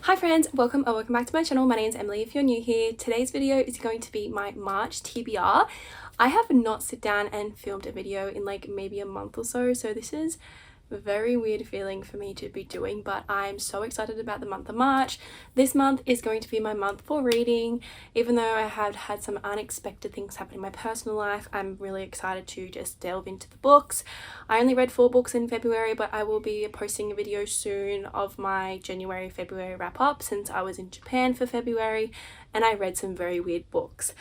Hi friends, welcome back to my channel. My name is Emily if you're new here. Today's video is going to be my March TBR. I have not sit down and filmed a video in like maybe a month or so, so this is a very weird feeling for me to be doing, but I'm so excited about the month of March. This month is going to be my month for reading. Even though I have had some unexpected things happen in my personal life, I'm really excited to just delve into the books. I only read 4 books in February, but I will be posting a video soon of my February wrap up since I was in Japan for February and I read some very weird books.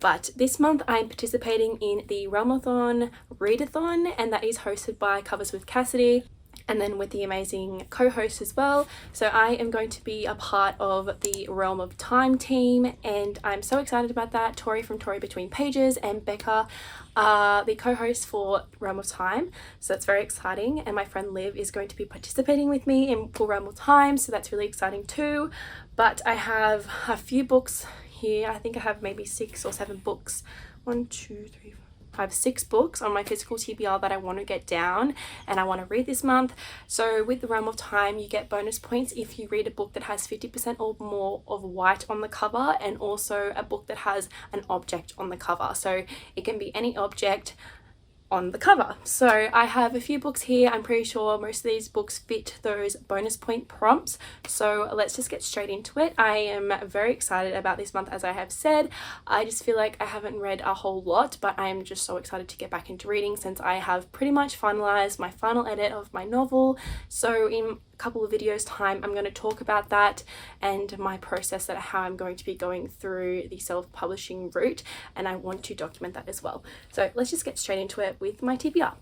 But this month I'm participating in the Realmathon readathon, and that is hosted by Covers with Cassidy and then with the amazing co-host as well. So I am going to be a part of the Realm of Time team and I'm so excited about that. Tori from Tori Between Pages and Becca are the co-hosts for Realm of Time, so that's very exciting, and my friend Liv is going to be participating with me in for Realm of Time, so that's really exciting too. But I have a few books here. I think I have maybe 6 or 7 books. 1, 2, 3, 4. I have 6 books on my physical TBR that I want to get down and I want to read this month. So with the Realm of Time, you get bonus points if you read a book that has 50% or more of white on the cover, and also a book that has an object on the cover. So it can be any object on the cover. So I have a few books here. I'm pretty sure most of these books fit those bonus point prompts, so let's just get straight into it. I am very excited about this month, as I have said. I just feel like I haven't read a whole lot, but I am just so excited to get back into reading since I have pretty much finalized my final edit of my novel. So in couple of videos time I'm going to talk about that and my process, that how I'm going to be going through the self-publishing route, and I want to document that as well. So let's just get straight into it with my TBR.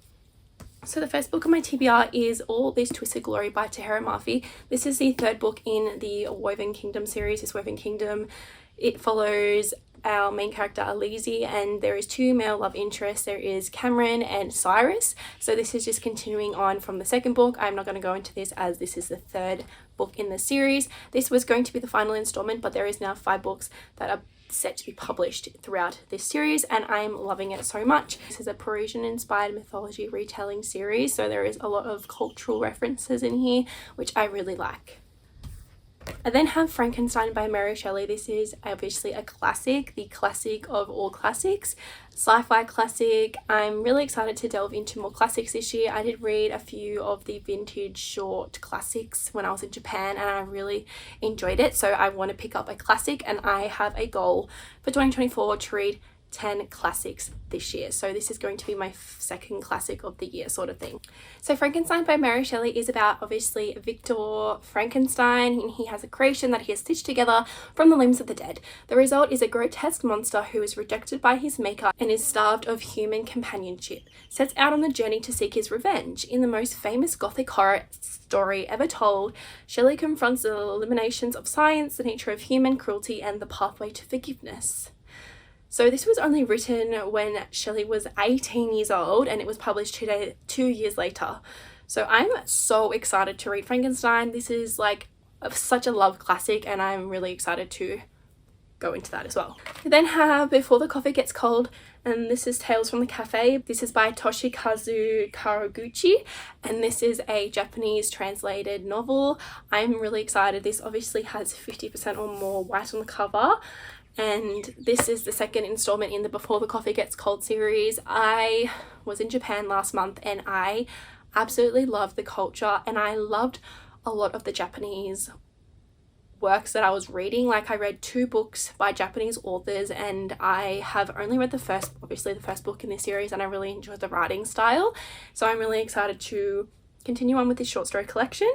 So the first book on my TBR is All This Twisted Glory by Tahira Murphy. This is the 3rd book in the Woven Kingdom series. This Woven Kingdom, it follows our main character Alizi, and there is 2 male love interests. There is Cameron and Cyrus. So this is just continuing on from the 2nd book. I'm not going to go into this as this is the 3rd book in the series. This was going to be the final installment, but there is now 5 books that are set to be published throughout this series, and I'm loving it so much. This is a Parisian inspired mythology retelling series, so there is a lot of cultural references in here, which I really like. I then have Frankenstein by Mary Shelley. This is obviously a classic, the classic of all classics, sci-fi classic. I'm really excited to delve into more classics this year. I did read a few of the vintage short classics when I was in Japan and I really enjoyed it, so I want to pick up a classic, and I have a goal for 2024 to read 10 classics this year. So this is going to be my 2nd classic of the year sort of thing. So Frankenstein by Mary Shelley is about obviously Victor Frankenstein, and he has a creation that he has stitched together from the limbs of the dead. The result is a grotesque monster who is rejected by his maker and is starved of human companionship. Sets out on the journey to seek his revenge. In the most famous gothic horror story ever told, Shelley confronts the limitations of science, the nature of human cruelty, and the pathway to forgiveness. So this was only written when Shelley was 18 years old and it was published 2 years later. So I'm so excited to read Frankenstein. This is like such a love classic and I'm really excited to go into that as well. We then have Before the Coffee Gets Cold, and this is Tales from the Cafe. This is by Toshikazu Kawaguchi, and this is a Japanese translated novel. I'm really excited. This obviously has 50% or more white on the cover. And this is the 2nd installment in the Before the Coffee Gets Cold series. I was in Japan last month and I absolutely loved the culture, and I loved a lot of the Japanese works that I was reading. Like I read 2 books by Japanese authors, and I have only read the first book in this series, and I really enjoyed the writing style. So I'm really excited to continue on with this short story collection.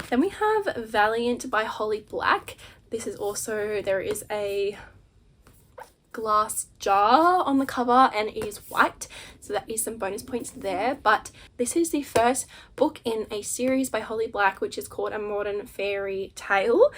Then we have Valiant by Holly Black. This is also, there is a glass jar on the cover and it is white, so that is some bonus points there. But this is the first book in a series by Holly Black, which is called A Modern Fairy Tale,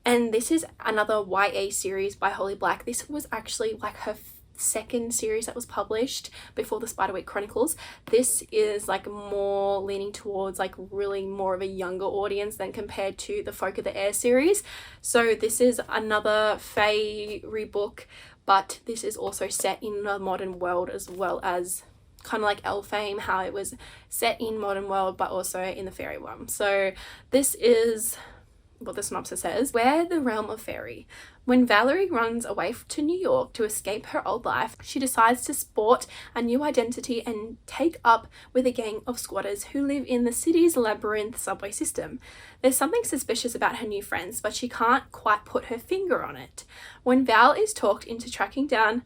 and this is another YA series by Holly Black. This was actually like her 2nd series that was published before the Spiderwick Chronicles. This is like more leaning towards like really more of a younger audience than compared to the Folk of the Air series. So this is another fairy book, but this is also set in a modern world, as well as kind of like Elfame, how it was set in modern world but also in the fairy realm. So this is what the synopsis says. Where the realm of fairy. When Valerie runs away to New York to escape her old life, she decides to sport a new identity and take up with a gang of squatters who live in the city's labyrinth subway system. There's something suspicious about her new friends, but she can't quite put her finger on it. When Val is talked into tracking down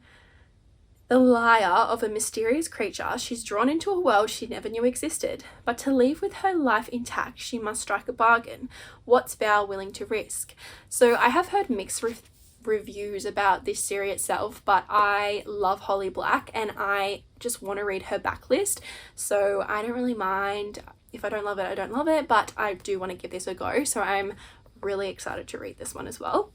the lair of a mysterious creature, she's drawn into a world she never knew existed. But to leave with her life intact, she must strike a bargain. What's Val willing to risk? So I have heard mixed reviews about this series itself, but I love Holly Black and I just want to read her backlist. So I don't really mind. If I don't love it, I don't love it, but I do want to give this a go. So I'm really excited to read this one as well.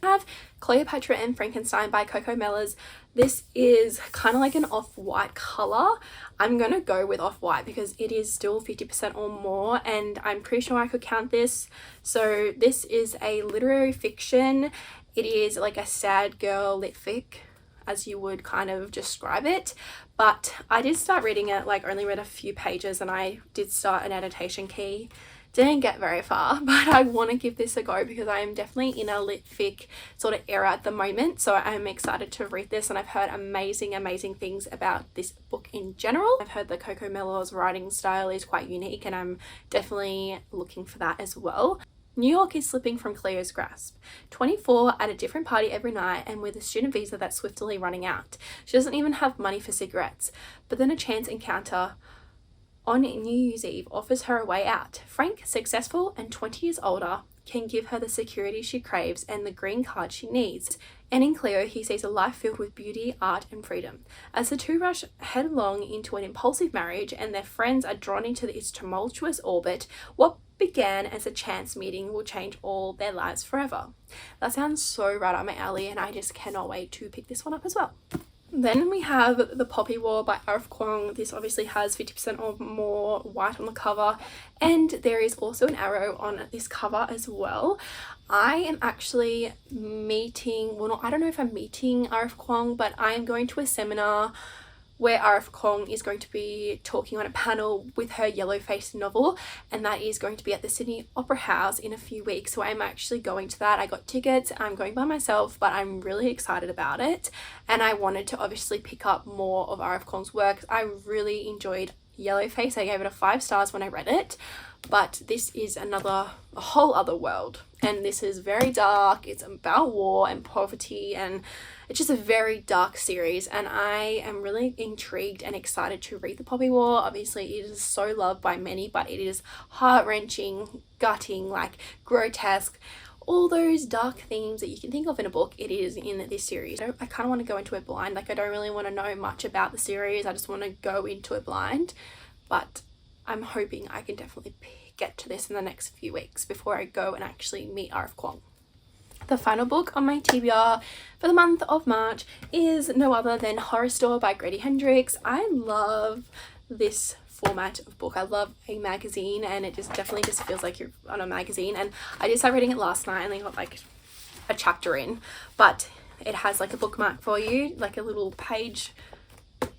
I have Cleopatra and Frankenstein by Coco Mellors. This is kind of like an off-white color. I'm going to go with off-white because it is still 50% or more, and I'm pretty sure I could count this. So this is a literary fiction. It is like a sad girl lit fic, as you would kind of describe it. But I did start reading it, like only read a few pages, and I did start an annotation key. Didn't get very far, but I want to give this a go because I am definitely in a lit fic sort of era at the moment. So I'm excited to read this, and I've heard amazing things about this book in general. I've heard that Coco Mellors' writing style is quite unique, and I'm definitely looking for that as well. New York is slipping from Cleo's grasp. 24 at a different party every night and with a student visa that's swiftly running out. She doesn't even have money for cigarettes. But then a chance encounter on New Year's Eve offers her a way out. Frank, successful and 20 years older, can give her the security she craves and the green card she needs. And in Cleo, he sees a life filled with beauty, art, and freedom. As the two rush headlong into an impulsive marriage and their friends are drawn into its tumultuous orbit, what began as a chance meeting will change all their lives forever. That sounds so right up my alley, and I just cannot wait to pick this one up as well. Then we have The Poppy War by R.F. Kuang. This obviously has 50% or more white on the cover, and there is also an arrow on this cover as well. I am actually meeting, I don't know if I'm meeting R.F. Kuang, but I am going to a seminar where R.F. Kuang is going to be talking on a panel with her Yellowface novel, and that is going to be at the Sydney Opera House in a few weeks. So I'm actually going to that. I got tickets. I'm going by myself, but I'm really excited about it, and I wanted to obviously pick up more of R.F. Kuang's work. I really enjoyed Yellowface. I gave it a 5 stars when I read it, but this is a whole other world, and this is very dark. It's about war and poverty, and it's just a very dark series, and I am really intrigued and excited to read The Poppy War. Obviously it is so loved by many, but it is heart-wrenching, gutting, like grotesque, all those dark themes that you can think of in a book. It is in this series. I kind of want to go into it blind. Like, I don't really want to know much about the series. I just want to go into it blind, but I'm hoping I can definitely get to this in the next few weeks before I go and actually meet R.F. Kuang. The final book on my TBR for the month of March is no other than Horror Store by Grady Hendrix. I love this format of book. I love a magazine, and it just definitely just feels like you're on a magazine. And I did start reading it last night and I got like a chapter in, but it has like a bookmark for you, like a little page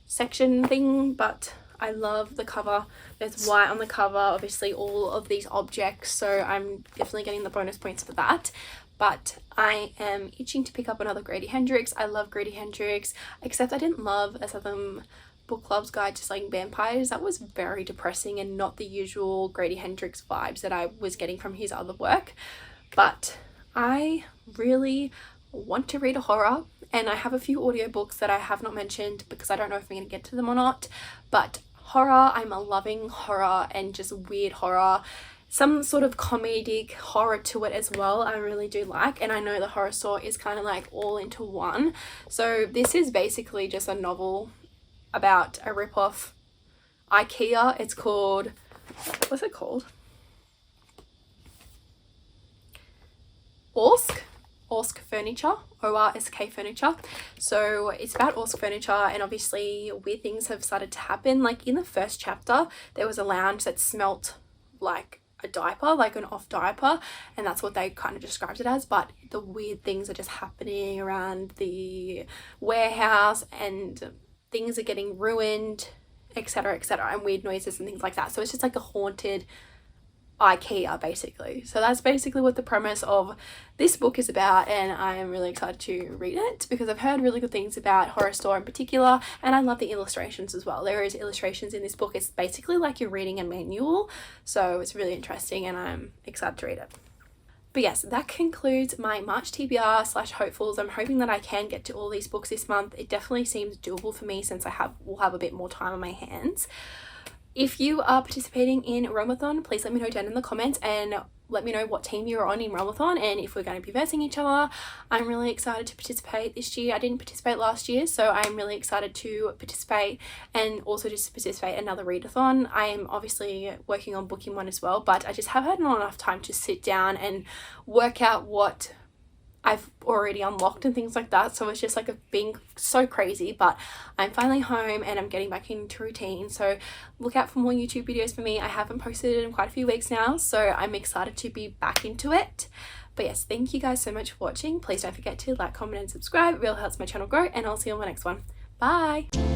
section thing. But I love the cover. There's white on the cover, obviously all of these objects, so I'm definitely getting the bonus points for that. But I am itching to pick up another Grady Hendrix. I love Grady Hendrix, except I didn't love A Southern Book Club's Guide to Slaying Vampires. That was very depressing and not the usual Grady Hendrix vibes that I was getting from his other work. But I really want to read a horror, and I have a few audiobooks that I have not mentioned because I don't know if I'm going to get to them or not. But horror, I'm loving horror, and just weird horror. Some sort of comedic horror to it as well, I really do like, and I know the Horror Store is kind of like all into one. So this is basically just a novel about a rip-off IKEA. It's called, what's it called? Orsk Furniture, O-R-S-K Furniture. So it's about Orsk Furniture, and obviously weird things have started to happen. Like in the first chapter, there was a lounge that smelt like a diaper, like an off diaper, and that's what they kind of described it as. But the weird things are just happening around the warehouse, and things are getting ruined, etc., and weird noises and things like that. So it's just like a haunted IKEA basically. So that's basically what the premise of this book is about, and I am really excited to read it because I've heard really good things about Horror Store in particular, and I love the illustrations as well. There is illustrations in this book. It's basically like you're reading a manual, so it's really interesting and I'm excited to read it. But yes, that concludes my March TBR / hopefuls. I'm hoping that I can get to all these books this month. It definitely seems doable for me since will have a bit more time on my hands. If you are participating in Realmathon, please let me know down in the comments and let me know what team you're on in Realmathon and if we're going to be versing each other. I'm really excited to participate this year. I didn't participate last year, so I'm really excited to participate and also just participate another readathon. I am obviously working on booking one as well, but I just have had not enough time to sit down and work out what I've already unlocked and things like that, so it's just like being so crazy. But I'm finally home and I'm getting back into routine, so look out for more YouTube videos for me. I haven't posted it in quite a few weeks now, so I'm excited to be back into it. But yes, thank you guys so much for watching. Please don't forget to like, comment and subscribe. It really helps my channel grow, and I'll see you on my next one. Bye.